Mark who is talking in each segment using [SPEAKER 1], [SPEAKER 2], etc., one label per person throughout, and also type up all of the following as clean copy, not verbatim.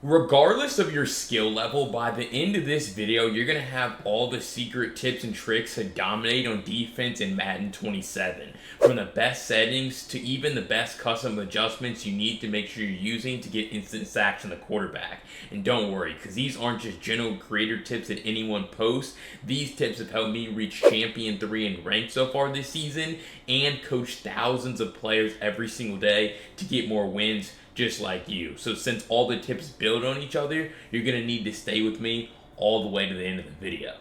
[SPEAKER 1] Regardless of your skill level, by the end of this video, you're going to have all the secret tips and tricks to dominate on defense in Madden 27. From the best settings to even the best custom adjustments you need to make sure you're using to get instant sacks on the quarterback. And don't worry, because these aren't just general creator tips that anyone posts. These tips have helped me reach Champion 3 in rank so far this season and coach thousands of players every single day to get more wins just like you. So since all the tips build on each other, you're going to need to stay with me all the way to the end of the video.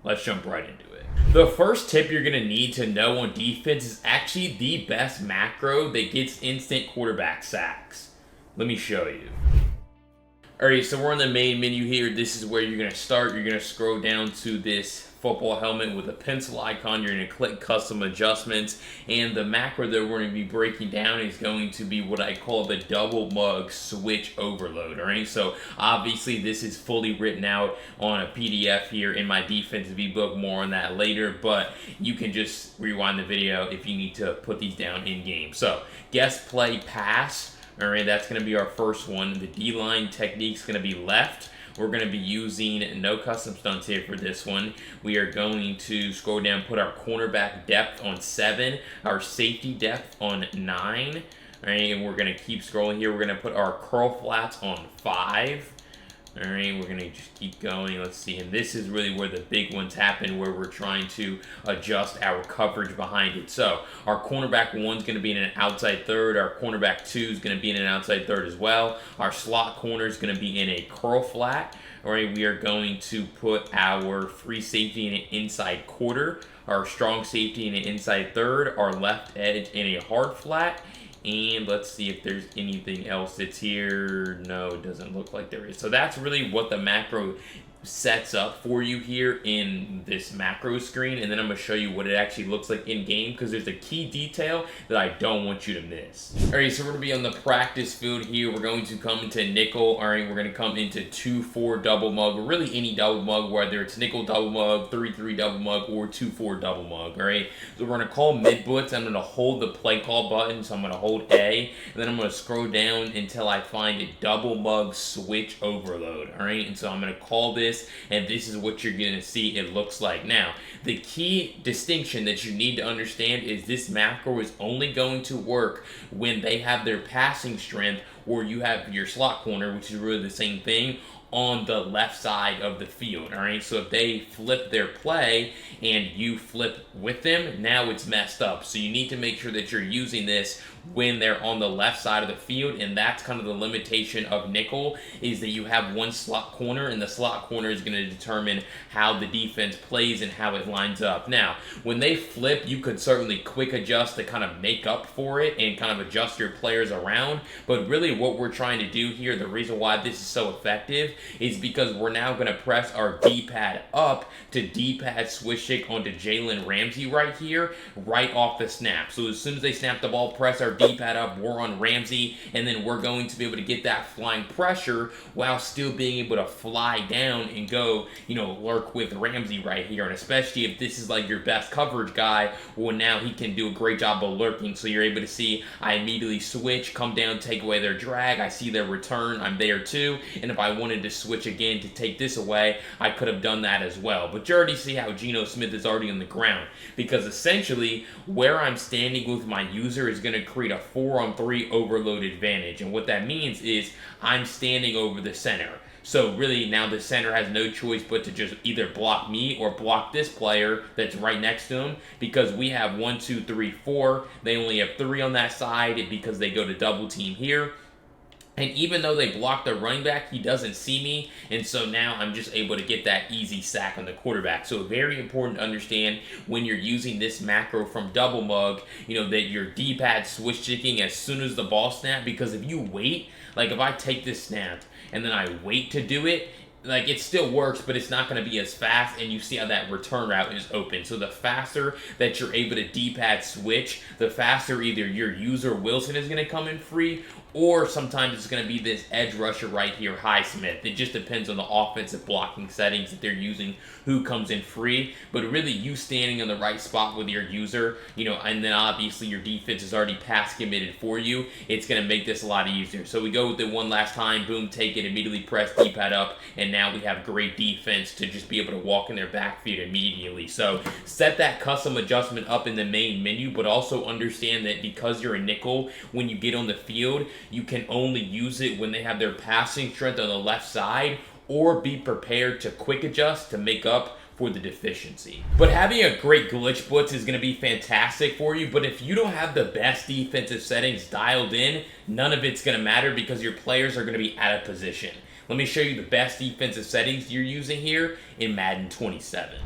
[SPEAKER 1] Let's jump right into it. The first tip you're going to need to know on defense is actually the best macro that gets instant quarterback sacks. Let me show you. Alright, so we're on the main menu here. This is where you're going to start. You're going to scroll down to this football helmet with a pencil icon. You're going to click custom adjustments, and the macro that we're going to be breaking down is going to be what I call the double mug switch overload. Alright, so obviously this is fully written out on a PDF here in my defensive ebook. More on that later, but you can just rewind the video if you need to put these down in game. So guess, play, pass. Alright, that's going to be our first one. The D-line technique is going to be left. We're going to be using no custom stunts here for this one. We are going to scroll down, put our cornerback depth on 7, our safety depth on 9. Alright, and we're going to keep scrolling here. We're going to put our curl flats on 5. Alright, we're going to just keep going. Let's see, and this is really where the big ones happen, where we're trying to adjust our coverage behind it. So, our cornerback 1 is going to be in an outside third. Our cornerback 2 is going to be in an outside third as well. Our slot corner is going to be in a curl flat. Alright, we are going to put our free safety in an inside quarter. Our strong safety in an inside third. Our left edge in a hard flat. And let's see if there's anything else that's here. No, it doesn't look like there is. So that's really what the macro sets up for you here in this macro screen, and then I'm going to show you what it actually looks like in game, because there's a key detail that I don't want you to miss. Alright, so we're going to be on the practice field here. We're going to come into nickel. Alright, we're going to come into 2-4 double mug, or really any double mug, whether it's nickel double mug, 3-3 double mug, or 2-4 double mug. Alright, so we're going to call mid blitz. I'm going to hold the play call button, so I'm going to hold A, and then I'm going to scroll down until I find a double mug switch overload. Alright, and so I'm going to call this, and this is what you're going to see it looks like. Now, the key distinction that you need to understand is this macro is only going to work when they have their passing strength, or you have your slot corner, which is really the same thing, on the left side of the field. Alright, so if they flip their play and you flip with them, now it's messed up. So you need to make sure that you're using this when they're on the left side of the field, and that's kind of the limitation of nickel, is that you have one slot corner, and the slot corner is going to determine how the defense plays and how it lines up. Now, when they flip, you could certainly quick adjust to kind of make up for it and kind of adjust your players around, but really what we're trying to do here, the reason why this is so effective, is because we're now going to press our D-pad up to D-pad switch stick onto Jalen Ramsey right here, right off the snap. So as soon as they snap the ball, press our D-pad up, we're on Ramsey, and then we're going to be able to get that flying pressure while still being able to fly down and go, lurk with Ramsey right here. And especially if this is like your best coverage guy, well, now he can do a great job of lurking. So you're able to see, I immediately switch, come down, take away their drag, I see their return, I'm there too, and if I wanted to switch again to take this away, I could have done that as well. But you already see how Geno Smith is already on the ground, because essentially where I'm standing with my user is going to create a 4-on-3 overload advantage. And what that means is I'm standing over the center. So really now the center has no choice but to just either block me or block this player that's right next to him, because we have 1, 2, 3, 4. They only have 3 on that side because they go to double team here. And even though they block the running back, he doesn't see me, and so now I'm just able to get that easy sack on the quarterback. So very important to understand when you're using this macro from double mug, that your D-pad switch sticking as soon as the ball snap, because if you wait, like if I take this snap and then I wait to do it, like it still works, but it's not going to be as fast, and you see how that return route is open. So the faster that you're able to D-pad switch, the faster either your user Wilson is going to come in free, or sometimes it's going to be this edge rusher right here, Highsmith. It just depends on the offensive blocking settings that they're using, who comes in free. But really, you standing in the right spot with your user, and then obviously your defense is already pass committed for you, it's going to make this a lot easier. So we go with it one last time, boom, take it, immediately press D-pad up, and now we have great defense to just be able to walk in their backfield immediately. So set that custom adjustment up in the main menu, but also understand that because you're a nickel, when you get on the field, you can only use it when they have their passing strength on the left side, or be prepared to quick adjust to make up for the deficiency. But having a great glitch blitz is going to be fantastic for you, but if you don't have the best defensive settings dialed in, none of it's going to matter because your players are going to be out of position. Let me show you the best defensive settings you're using here in Madden 27.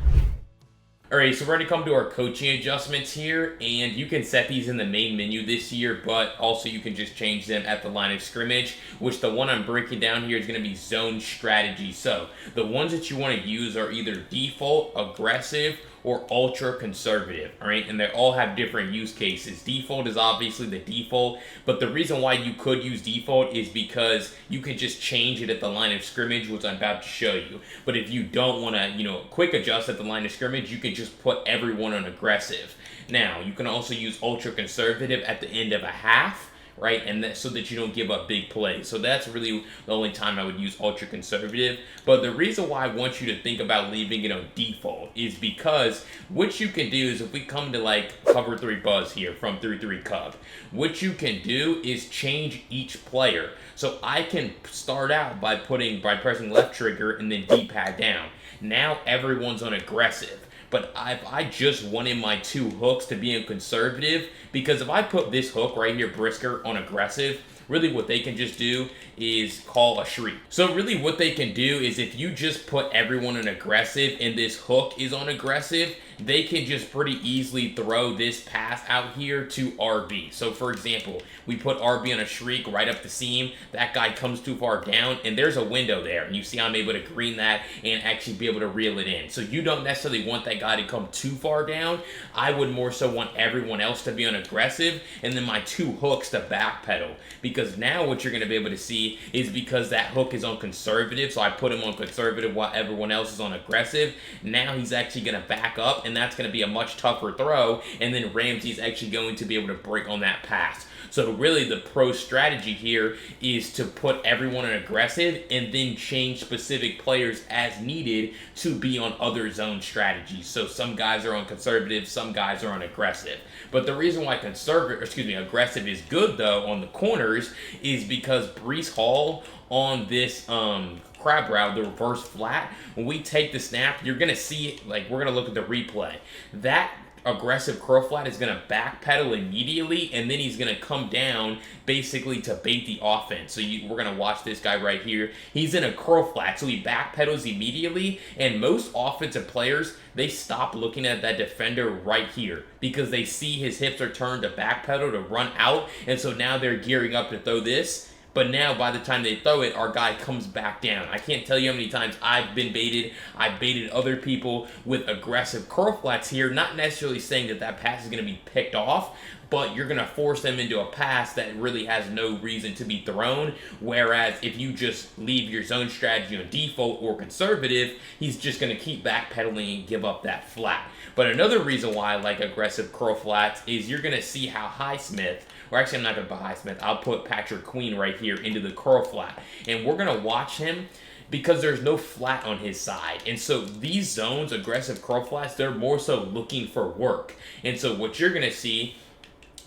[SPEAKER 1] Alright, so we're going to come to our coaching adjustments here, and you can set these in the main menu this year, but also you can just change them at the line of scrimmage, which the one I'm breaking down here is going to be zone strategy. So the ones that you want to use are either default, aggressive, or ultra conservative, all right? And they all have different use cases. Default is obviously the default, but the reason why you could use default is because you can just change it at the line of scrimmage, which I'm about to show you. But if you don't want to, quick adjust at the line of scrimmage, you can just put everyone on aggressive. Now, you can also use ultra conservative at the end of a half, right? And so that you don't give up big plays. So that's really the only time I would use ultra conservative. But the reason why I want you to think about leaving it on default is because what you can do is, if we come to like cover 3 buzz here from 3-3 cub, what you can do is change each player. So I can start out by pressing left trigger and then D-pad down. Now everyone's on aggressive. But I just wanted my 2 hooks to be in conservative, because if I put this hook right here, Brisker, on aggressive, really what they can just do is call a shriek. So really what they can do is, if you just put everyone on aggressive and this hook is on aggressive, they can just pretty easily throw this pass out here to RB. So for example, we put RB on a shriek right up the seam, that guy comes too far down, and there's a window there, and you see I'm able to green that and actually be able to reel it in. So you don't necessarily want that guy to come too far down. I would more so want everyone else to be on aggressive, and then my 2 hooks to backpedal, because now what you're going to be able to see is, because that hook is on conservative, so I put him on conservative while everyone else is on aggressive, now he's actually going to back up, and that's going to be a much tougher throw, and then Ramsey's actually going to be able to break on that pass. So really the pro strategy here is to put everyone on aggressive and then change specific players as needed to be on other zone strategies. So some guys are on conservative, some guys are on aggressive. But the reason why aggressive is good though on the corners is because Breece Hall on this crab route, the reverse flat, when we take the snap, you're going to see, like, we're going to look at the replay. That aggressive curl flat is going to backpedal immediately, and then he's going to come down basically to bait the offense. So we're going to watch this guy right here. He's in a curl flat, so he backpedals immediately, and most offensive players, they stop looking at that defender right here because they see his hips are turned to backpedal to run out, and so now they're gearing up to throw this. But now, by the time they throw it, our guy comes back down. I can't tell you how many times I've been baited. I've baited other people with aggressive curl flats here, not necessarily saying that that pass is going to be picked off, but you're going to force them into a pass that really has no reason to be thrown. Whereas if you just leave your zone strategy on default or conservative, he's just going to keep backpedaling and give up that flat. But another reason why I like aggressive curl flats is you're going to see how Highsmith, or actually I'm not going to put Highsmith, I'll put Patrick Queen right here into the curl flat. And we're going to watch him because there's no flat on his side. And so these zones, aggressive curl flats, they're more so looking for work. And so what you're going to see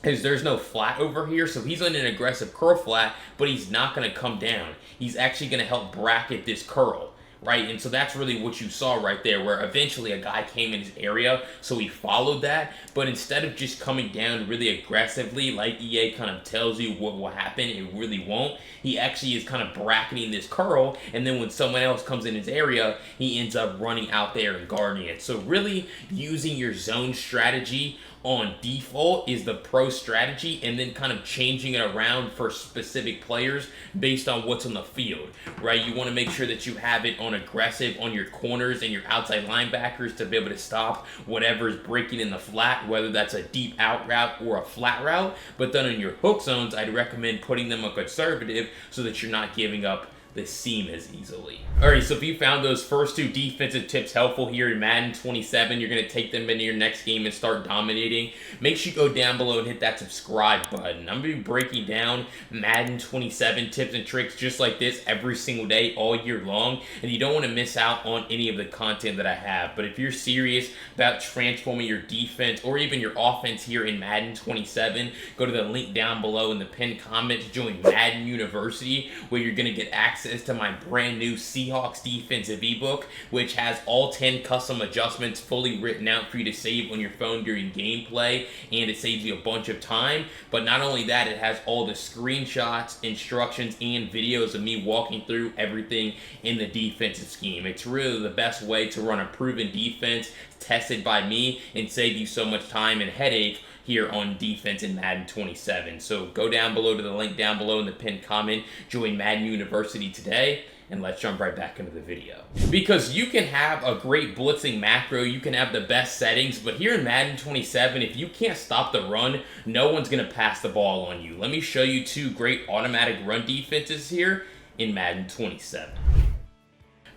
[SPEAKER 1] is there's no flat over here, so he's on an aggressive curl flat, but he's not going to come down. He's actually going to help bracket this curl, right? And so that's really what you saw right there, where eventually a guy came in his area, so he followed that, but instead of just coming down really aggressively, like EA kind of tells you what will happen, it really won't. He actually is kind of bracketing this curl, and then when someone else comes in his area, he ends up running out there and guarding it. So really using your zone strategy on default is the pro strategy, and then kind of changing it around for specific players based on what's on the field, right? You want to make sure that you have it on aggressive on your corners and your outside linebackers to be able to stop whatever's breaking in the flat, whether that's a deep out route or a flat route. But then in your hook zones, I'd recommend putting them on conservative so that you're not giving up the seam as easily. Alright, so if you found those first 2 defensive tips helpful here in Madden 27, you're going to take them into your next game and start dominating. Make sure you go down below and hit that subscribe button. I'm going to be breaking down Madden 27 tips and tricks just like this every single day all year long, and you don't want to miss out on any of the content that I have. But if you're serious about transforming your defense or even your offense here in Madden 27, go to the link down below in the pinned comment to join Madden University, where you're going to get access to my brand new Seahawks defensive ebook, which has all 10 custom adjustments fully written out for you to save on your phone during gameplay, and it saves you a bunch of time. But not only that, it has all the screenshots, instructions, and videos of me walking through everything in the defensive scheme. It's really the best way to run a proven defense tested by me and save you so much time and headache here on defense in Madden 27. So go down below to the link down below in the pinned comment, join Madden University today, and let's jump right back into the video. Because you can have a great blitzing macro, you can have the best settings, but here in Madden 27, if you can't stop the run, no one's gonna pass the ball on you. Let me show you 2 great automatic run defenses here in Madden 27.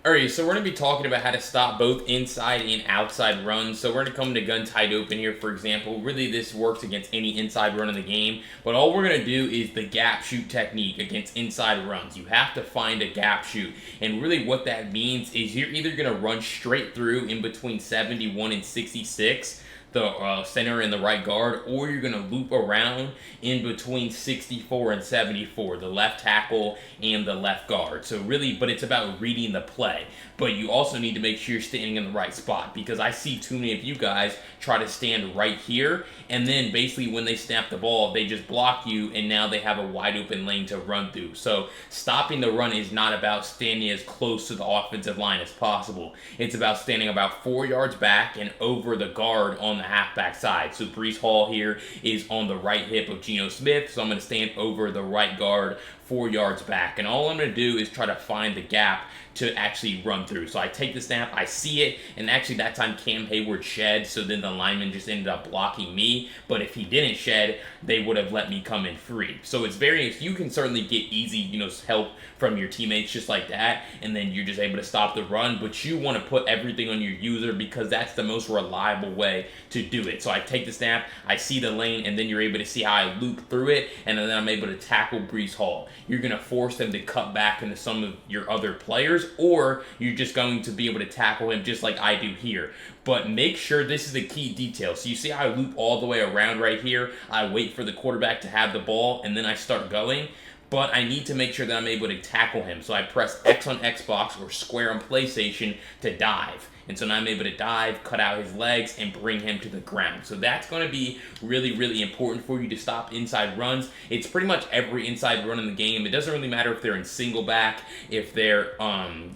[SPEAKER 1] Alright, so we're going to be talking about how to stop both inside and outside runs. So we're going to come to gun tight open here, for example. Really, this works against any inside run in the game. But all we're going to do is the gap shoot technique against inside runs. You have to find a gap shoot. And really what that means is you're either going to run straight through in between 71 and 66, the center and the right guard, or you're going to loop around in between 64 and 74, the left tackle and the left guard. So really, but it's about reading the play. But you also need to make sure you're standing in the right spot, because I see too many of you guys try to stand right here, and then basically when they snap the ball, they just block you, and now they have a wide open lane to run through. So stopping the run is not about standing as close to the offensive line as possible. It's about standing about 4 yards back and over the guard on the halfback side. So Breece Hall here is on the right hip of Geno Smith, so I'm going to stand over the right guard 4 yards back, and all I'm going to do is try to find the gap to actually run through. So I take the snap, I see it, and actually that time Cam Hayward shed, so then the lineman just ended up blocking me. But if he didn't shed, they would have let me come in free. So it's very, you can certainly get easy, help from your teammates just like that, and then you're just able to stop the run. But you want to put everything on your user, because that's the most reliable way to do it. So I take the snap, I see the lane, and then you're able to see how I loop through it, and then I'm able to tackle Breece Hall. You're going to force them to cut back into some of your other players, or you're just going to be able to tackle him just like I do here. But make sure, this is the key detail. So you see how I loop all the way around right here? I wait for the quarterback to have the ball, and then I start going. But I need to make sure that I'm able to tackle him. So I press X on Xbox or square on PlayStation to dive. And so now I'm able to dive, cut out his legs, and bring him to the ground. So that's going to be really, really important for you to stop inside runs. It's pretty much every inside run in the game. It doesn't really matter if they're in single back, if they're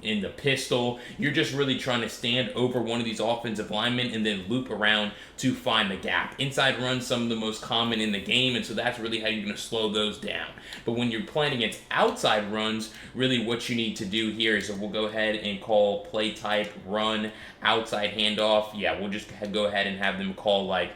[SPEAKER 1] in the pistol. You're just really trying to stand over one of these offensive linemen and then loop around to find the gap. Inside runs, some of the most common in the game, and so that's really how you're going to slow those down. But when you're playing against outside runs, really what you need to do here is, we'll go ahead and call play type run outside handoff. Yeah, we'll just go ahead and have them call like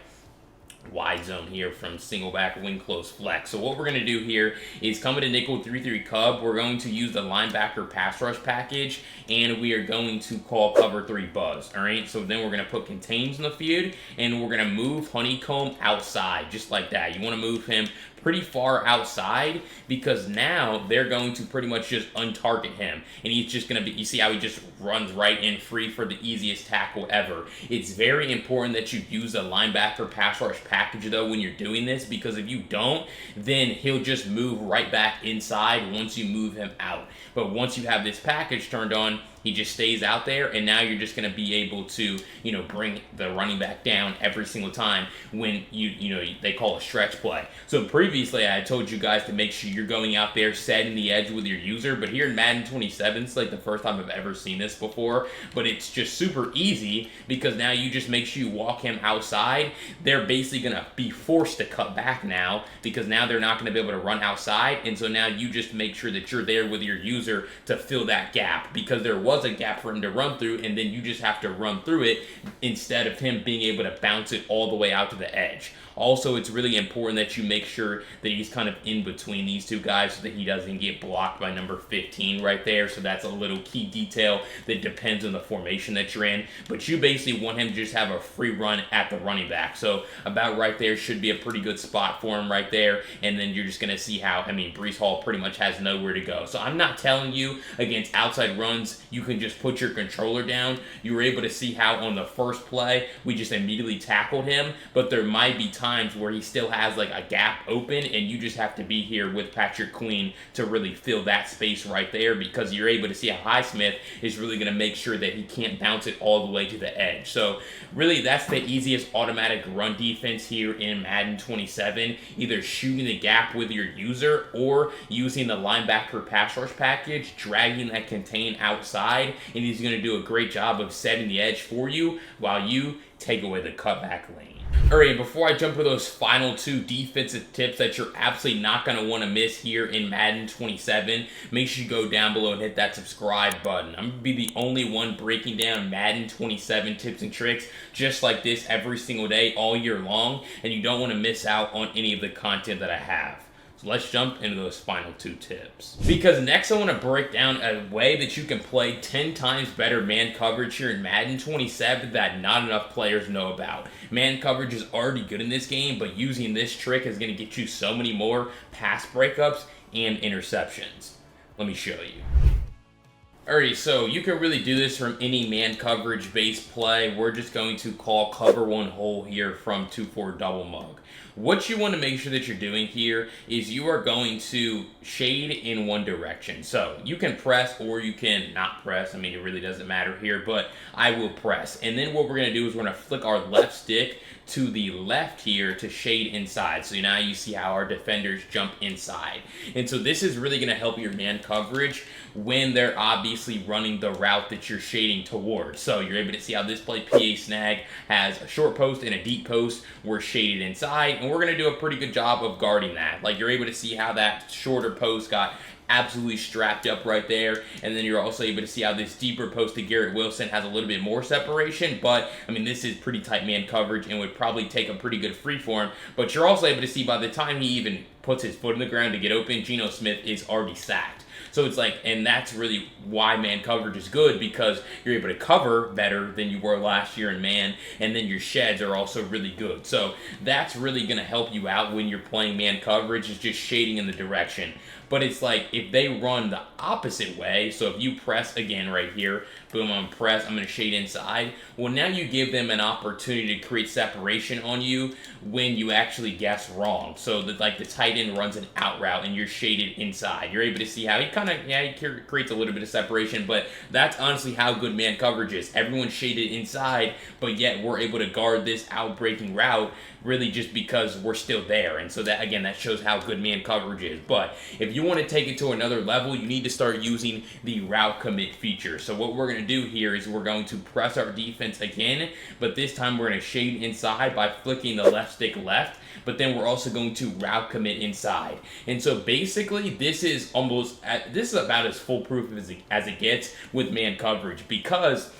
[SPEAKER 1] wide zone here from single back wing close flex. So what we're going to do here is come into nickel 3-3 cub. We're going to use the linebacker pass rush package, and we are going to call cover 3 buzz. All right, so then we're going to put contains in the field, and we're going to move honeycomb outside just like that. You want to move him pretty far outside, because now they're going to pretty much just untarget him, and he's just going to be, you see how he just runs right in free for the easiest tackle ever. It's very important that you use a linebacker pass rush package though when you're doing this, because if you don't, then he'll just move right back inside once you move him out. But once you have this package turned on, he just stays out there, and now you're just going to be able to, bring the running back down every single time when they call a stretch play. So previously I told you guys to make sure you're going out there setting the edge with your user, but here in Madden 27, it's like the first time I've ever seen this before, but it's just super easy because now you just make sure you walk him outside. They're basically going to be forced to cut back now because now they're not going to be able to run outside, and so now you just make sure that you're there with your user to fill that gap because there was a gap for him to run through, and then you just have to run through it instead of him being able to bounce it all the way out to the edge. Also, it's really important that you make sure that he's kind of in between these two guys so that he doesn't get blocked by number 15 right there. So that's a little key detail that depends on the formation that you're in. But you basically want him to just have a free run at the running back. So about right there should be a pretty good spot for him right there. And then you're just going to see how, Breece Hall pretty much has nowhere to go. So I'm not telling you against outside runs, you can just put your controller down. You were able to see how on the first play, we just immediately tackled him. But there might be times where he still has like a gap open, and you just have to be here with Patrick Queen to really fill that space right there because you're able to see how Highsmith is really going to make sure that he can't bounce it all the way to the edge. So really that's the easiest automatic run defense here in Madden 27, either shooting the gap with your user or using the linebacker pass rush package, dragging that contain outside, and he's going to do a great job of setting the edge for you while you take away the cutback lane. Alright, before I jump to those final two defensive tips that you're absolutely not going to want to miss here in Madden 27, make sure you go down below and hit that subscribe button. I'm going to be the only one breaking down Madden 27 tips and tricks just like this every single day all year long, and you don't want to miss out on any of the content that I have. Let's jump into those final two tips. Because next I want to break down a way that you can play 10 times better man coverage here in Madden 27 that not enough players know about. Man coverage is already good in this game, but using this trick is going to get you so many more pass breakups and interceptions. Let me show you. Alright, so you can really do this from any man coverage based play. We're just going to call cover one hole here from 2-4 double mug. What you want to make sure that you're doing here is you are going to shade in one direction. So you can press or you can not press. It really doesn't matter here, but I will press. And then what we're going to do is we're going to flick our left stick to the left here to shade inside. So now you see how our defenders jump inside. And so this is really going to help your man coverage when they're obviously running the route that you're shading towards. So you're able to see how this play PA snag has a short post and a deep post. We're shaded inside, and we're going to do a pretty good job of guarding that. Like, you're able to see how that shorter post got absolutely strapped up right there, and then you're also able to see how this deeper post to Garrett Wilson has a little bit more separation, but this is pretty tight man coverage and would probably take a pretty good free for him. But you're also able to see by the time he even puts his foot in the ground to get open, Geno Smith is already sacked. So it's like, and that's really why man coverage is good, because you're able to cover better than you were last year in man, and then your sheds are also really good. So that's really going to help you out when you're playing man coverage, is just shading in the direction. But it's like, if they run the opposite way, so if you press again right here, boom, I'm press, I'm going to shade inside. Well, now you give them an opportunity to create separation on you when you actually guess wrong. So that, like, the tight end runs an out route and you're shaded inside. You're able to see how he he creates a little bit of separation, but that's honestly how good man coverage is. Everyone's shaded inside, but yet we're able to guard this out-breaking route really just because we're still there. And so that, again, that shows how good man coverage is. But if you want to take it to another level, you need to start using the route commit feature. So what we're going to do here is we're going to press our defense again, but this time we're going to shade inside by flicking the left stick left, but then we're also going to route commit inside. And so basically this is about as foolproof as it gets with man coverage, because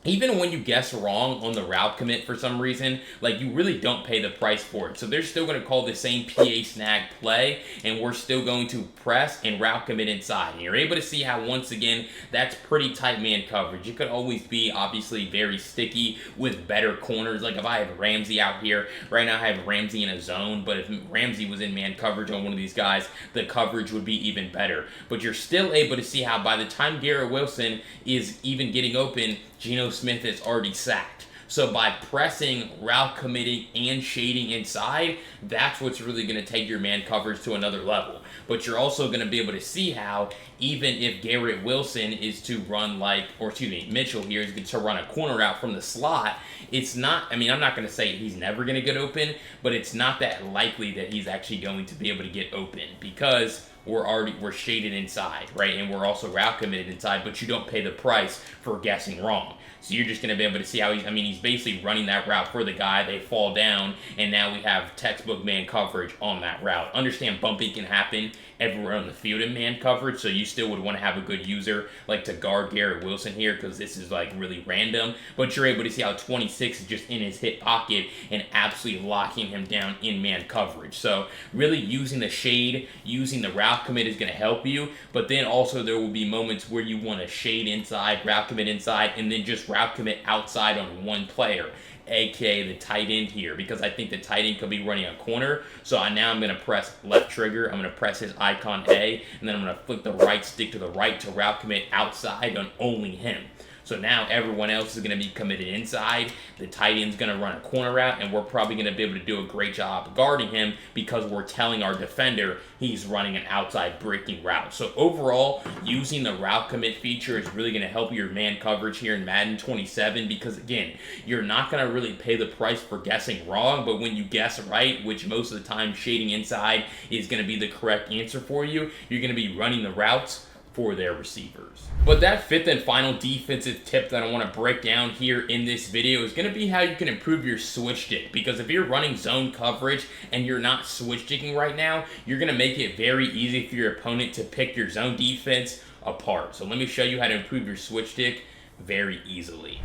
[SPEAKER 1] even when you guess wrong on the route commit for some reason, like, you really don't pay the price for it. So they're still going to call the same PA snag play, and we're still going to press and route commit inside. And you're able to see how, once again, that's pretty tight man coverage. It could always be, obviously, very sticky with better corners. Like, if I have Ramsey out here, right now I have Ramsey in a zone, but if Ramsey was in man coverage on one of these guys, the coverage would be even better. But you're still able to see how by the time Garrett Wilson is even getting open, Geno Smith is already sacked. So by pressing, route committing, and shading inside, that's what's really going to take your man coverage to another level. But you're also going to be able to see how even if Garrett Wilson is to run Mitchell here is going to run a corner route from the slot, it's not, I'm not going to say he's never going to get open, but it's not that likely that he's actually going to be able to get open because we're shaded inside, right? And we're also route committed inside, but you don't pay the price for guessing wrong. So you're just going to be able to see how he's basically running that route for the guy. They fall down, and now we have textbook man coverage on that route. Understand bumping can happen everywhere on the field in man coverage, so you still would want to have a good user like to guard Garrett Wilson here because this is like really random. But you're able to see how 26 is just in his hip pocket and absolutely locking him down in man coverage. So really using the shade, using the route commit is going to help you, but then also there will be moments where you want to shade inside, route commit inside, and then just route commit outside on one player, aka the tight end here, because I think the tight end could be running a corner. So now I'm going to press left trigger, I'm going to press his icon A, and then I'm going to flick the right stick to the right to route commit outside on only him. So now everyone else is going to be committed inside. The tight end's going to run a corner route, and we're probably going to be able to do a great job guarding him because we're telling our defender he's running an outside breaking route. So overall, using the route commit feature is really going to help your man coverage here in Madden 27 because, again, you're not going to really pay the price for guessing wrong, but when you guess right, which most of the time shading inside is going to be the correct answer for you, you're going to be running the routes for their receivers. But that fifth and final defensive tip that I want to break down here in this video is going to be how you can improve your switch stick, because if you're running zone coverage and you're not switch sticking right now, you're going to make it very easy for your opponent to pick your zone defense apart. So let me show you how to improve your switch stick very easily.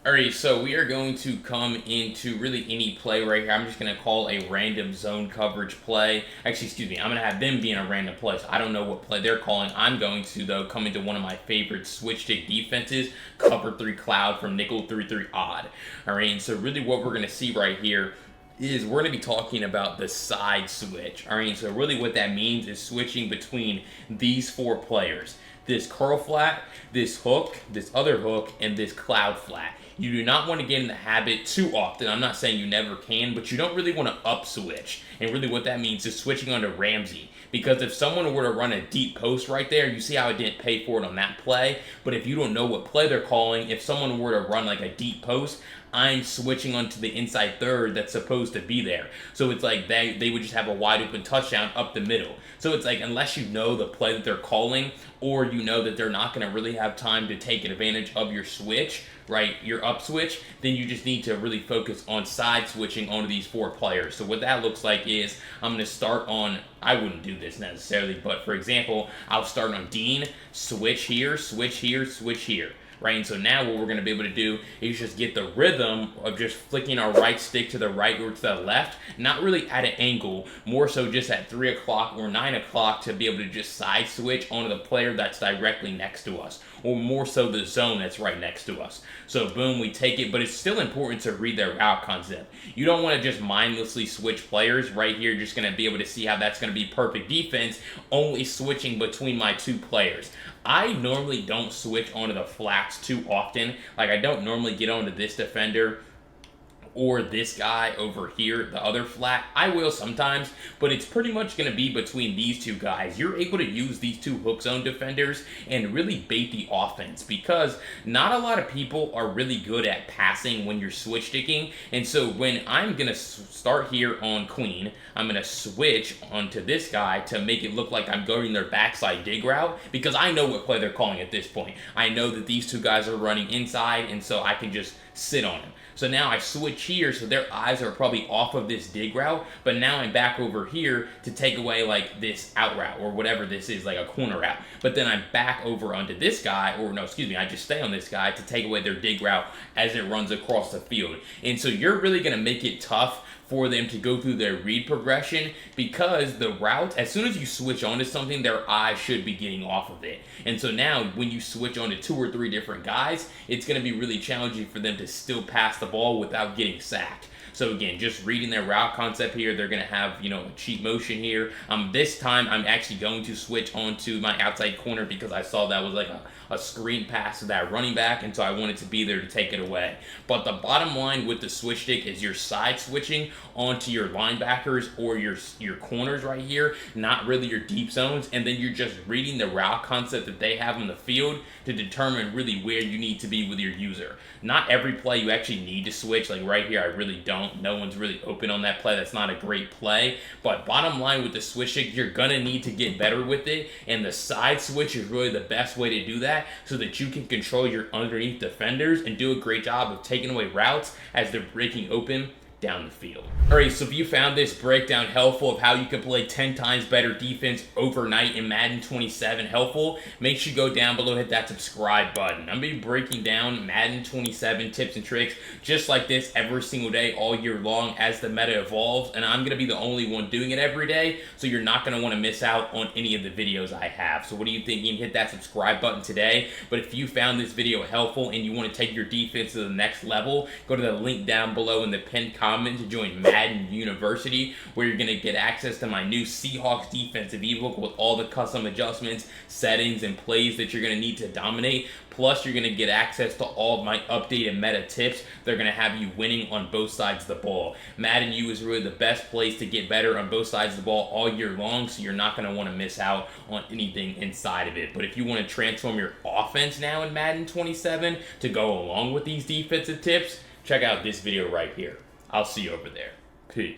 [SPEAKER 1] Alright, so we are going to come into really any play right here. I'm just going to call a random zone coverage play. Actually, excuse me, I'm going to have them be in a random play, so I don't know what play they're calling. I'm going to, though, come into one of my favorite switch stick defenses, cover 3 cloud from nickel 3-3 odd. Alright, and so really what we're going to see right here is we're going to be talking about the side switch. Alright, so really what that means is switching between these 4 players. This curl flat, this hook, this other hook, and this cloud flat. You do not want to get in the habit too often. I'm not saying you never can, but you don't really want to up switch. And really what that means is switching onto Ramsey. Because if someone were to run a deep post right there, you see how I didn't pay for it on that play. But if you don't know what play they're calling, if someone were to run like a deep post, I'm switching onto the inside third that's supposed to be there. So it's like they would just have a wide open touchdown up the middle. So it's like unless you know the play that they're calling, or you know that they're not going to really have time to take advantage of your switch, right, your up switch, then you just need to really focus on side switching onto these 4 players. So what that looks like is I'm going to start on, I wouldn't do this necessarily, but for example, I'll start on Dean, switch here, switch here, switch here. Right, and so now what we're going to be able to do is just get the rhythm of just flicking our right stick to the right or to the left, not really at an angle, more so just at 3 o'clock or 9 o'clock to be able to just side switch onto the player that's directly next to us, or more so the zone that's right next to us. So boom, we take it, but it's still important to read their route concept. You don't want to just mindlessly switch players. Right here, just going to be able to see how that's going to be perfect defense, only switching between my 2 players. I normally don't switch onto the flats too often. Like, I don't normally get onto this defender or this guy over here, the other flat. I will sometimes, but it's pretty much going to be between these 2 guys. You're able to use these 2 hook zone defenders and really bait the offense, because not a lot of people are really good at passing when you're switch sticking. And so when I'm going to start here on Queen, I'm going to switch onto this guy to make it look like I'm going their backside dig route, because I know what play they're calling at this point. I know that these 2 guys are running inside, and so I can just sit on him. So now I switch here, so their eyes are probably off of this dig route, but now I'm back over here to take away like this out route or whatever this is, like a corner route. But then I'm back over onto this guy, or no, excuse me, I just stay on this guy to take away their dig route as it runs across the field. And so you're really going to make it tough for them to go through their read progression, because the route, as soon as you switch onto something, their eyes should be getting off of it. And so now when you switch onto 2 or 3 different guys, it's going to be really challenging for them to still pass the ball without getting sacked. So again, just reading their route concept here, they're going to have, you know, a cheat motion here. This time I'm actually going to switch onto my outside corner because I saw that was like a screen pass to that running back, and so I wanted to be there to take it away. But the bottom line with the switch stick is you're side switching onto your linebackers or your corners right here, not really your deep zones, and then you're just reading the route concept that they have on the field to determine really where you need to be with your user. Not every play you actually need to switch. Like right here, I really don't. No one's really open on that play. That's not a great play. But bottom line with the switch stick, you're gonna need to get better with it, and the side switch is really the best way to do that, so that you can control your underneath defenders and do a great job of taking away routes as they're breaking open down the field. Alright, so if you found this breakdown helpful of how you can play 10 times better defense overnight in Madden 27 helpful, make sure you go down below and hit that subscribe button. I'm going to be breaking down Madden 27 tips and tricks just like this every single day all year long as the meta evolves, and I'm going to be the only one doing it every day, so you're not going to want to miss out on any of the videos I have. So what are you thinking? Hit that subscribe button today. But if you found this video helpful and you want to take your defense to the next level, go to the link down below in the pinned comment to join Madden University, where you're going to get access to my new Seahawks defensive ebook with all the custom adjustments, settings, and plays that you're going to need to dominate. Plus, you're going to get access to all of my updated meta tips. They're going to have you winning on both sides of the ball. Madden U is really the best place to get better on both sides of the ball all year long, so you're not going to want to miss out on anything inside of it. But if you want to transform your offense now in Madden 27 to go along with these defensive tips, check out this video right here. I'll see you over there. Peace.